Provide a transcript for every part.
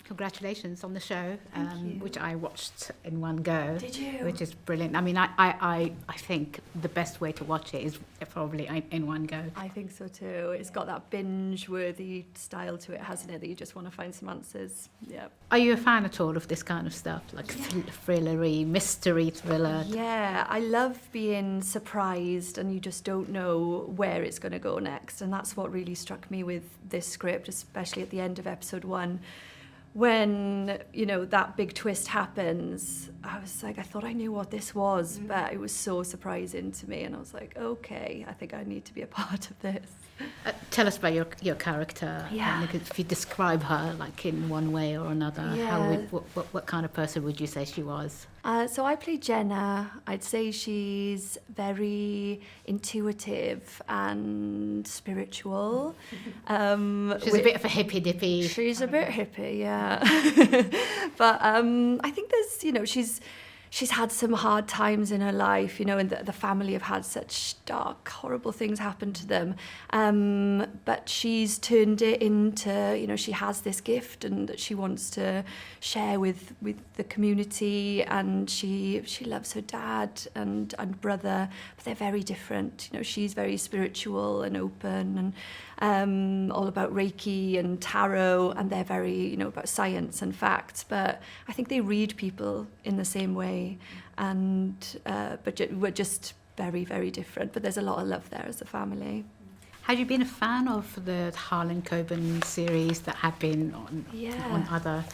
Congratulations on the show, Thank you. which I watched in one go. Did you? Which is brilliant. I mean, I think the best way to watch it is probably in one go. I think so too. It's got that binge-worthy style to it, hasn't it? That you just want to find some answers. Yeah. Are you a fan at all of this kind of stuff, like thrillery, mystery thriller? Yeah, I love being surprised and you just don't know where it's going to go next. And that's what really struck me with this script, especially at the end of episode 1. When, you know, that big twist happens, I was like, I thought I knew what this was, but it was so surprising to me. And I was like, okay, I think I need to be a part of this. Tell us about your character. Yeah. And if you describe her like in one way or another, what kind of person would you say she was? So I play Jenna. I'd say she's very intuitive and spiritual. She's a bit of a hippy-dippy. She's a bit hippie, yeah. But I think there's, you know, she's had some hard times in her life, you know, and the family have had such dark, horrible things happen to them. But she's turned it into, you know, she has this gift and that she wants to share with the community, and she loves her dad and brother, but they're very different. You know, she's very spiritual and open and all about Reiki and tarot, and they're very, you know, about science and facts. But I think they read people in the same way, and but we're just very, very different. But there's a lot of love there as a family. Have you been a fan of the Harlan Coben series that have been on other?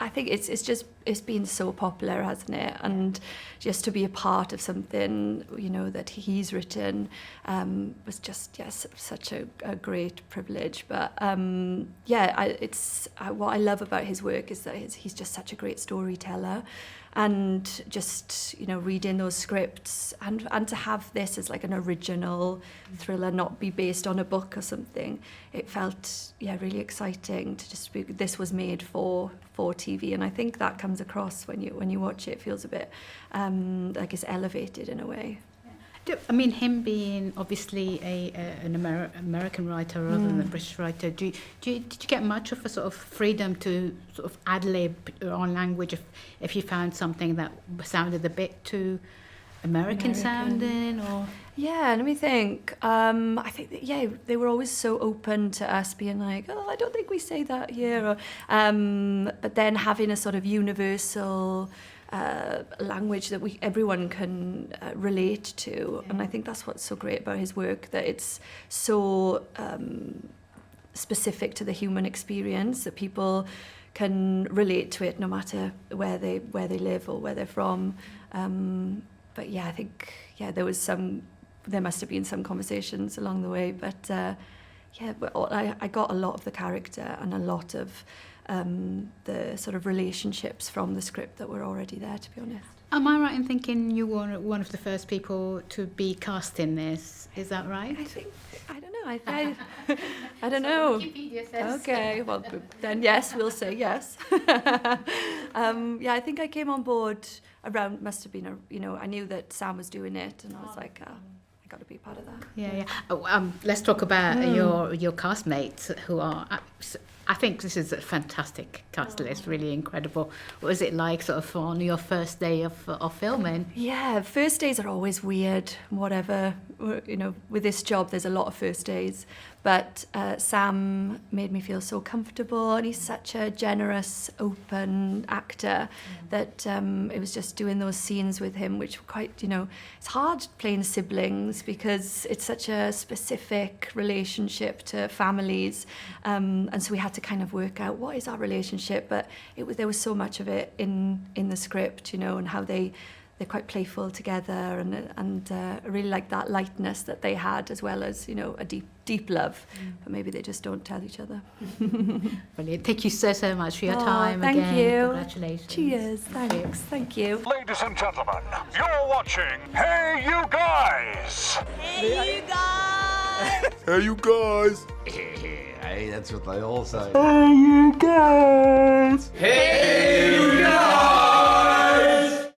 I think it's been so popular, hasn't it? And just to be a part of something, you know, that he's written was just such a great privilege. But what I love about his work is that he's just such a great storyteller. And just, you know, reading those scripts and to have this as like an original thriller, not be based on a book or something, it felt really exciting to just be, this was made for TV, and I think that comes across when you watch it. It feels a bit like it's elevated in a way. I mean, him being obviously an American writer rather than a British writer, did you get much of a sort of freedom to sort of ad-lib your own language if you found something that sounded a bit too American sounding? Or let me think. I think that, they were always so open to us being like, oh, I don't think we say that here. Or, but then having a sort of universal language that everyone can relate to, and I think that's what's so great about his work, that it's so specific to the human experience that people can relate to it no matter where they live or where they're from. But I think there must have been some conversations along the way, but I got a lot of the character and a lot of the sort of relationships from the script that were already there, to be honest. Am I right in thinking you were one of the first people to be cast in this? Is that right? I don't know. I don't know. Wikipedia says. Okay, well then yes, we'll say yes. I think I came on board around, must have been I knew that Sam was doing it, and I was like, I got to be part of that. Yeah. Let's talk about your castmates who are. I think this is a fantastic cast list, really incredible. What was it like sort of on your first day of filming? Yeah, first days are always weird, whatever. You know, with this job, there's a lot of first days. But Sam made me feel so comfortable, and he's such a generous, open actor that it was just doing those scenes with him, which were quite, it's hard playing siblings because it's such a specific relationship to families. And so we had to kind of work out what is our relationship, but there was so much of it in the script, and how they're quite playful together, and I really like that lightness that they had, as well as a deep love, but maybe they just don't tell each other. Brilliant. Thank you so much for your time. Thank again. you. Congratulations. Cheers. Thanks. Thank you. Ladies and gentlemen, you're watching Hey You Guys. Hey, you guys! Hey, you guys! Hey, that's what they all say. Hey, you guys! Hey, you guys!